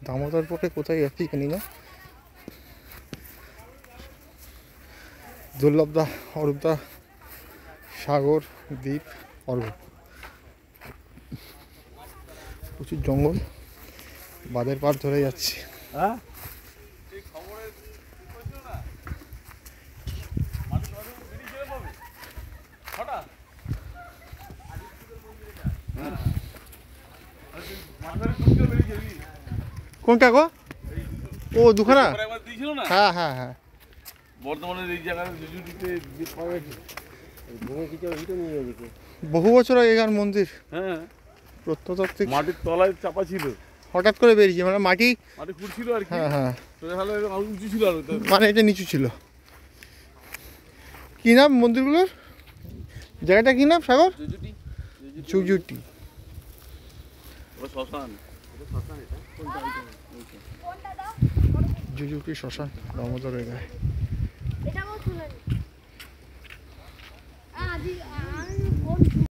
দামোদর পথে কোথায় যাচ্ছি জানি না। দুর্লভদা, অরূপদা, সাগর, দ্বীপ, অর্ঘ। প্রচুর জঙ্গল, বাঁধের পার ধরে যাচ্ছি। হ্যাঁ কোনটা গো? ও দুখানা? হ্যাঁ হ্যাঁ হ্যাঁ। বর্তমানে এই জায়গায় বহু বছর আগেকার মন্দির। হ্যাঁ প্রত্নতাত্ত্বিক। মাটির তলায় চাপা ছিল, হঠাৎ করে বেরিয়েছে মানে মাটি খুঁড়ছিল আর কি। হ্যাঁ হ্যাঁ, উঁচু ছিল আর মানে এটা নিচু ছিল। কি নাম মন্দিরগুলোর? জায়গাটা কি নাম সাগর? চুজুটি। শ্মশান, জুজুকি শ্মশান দামোদরের গায়ে।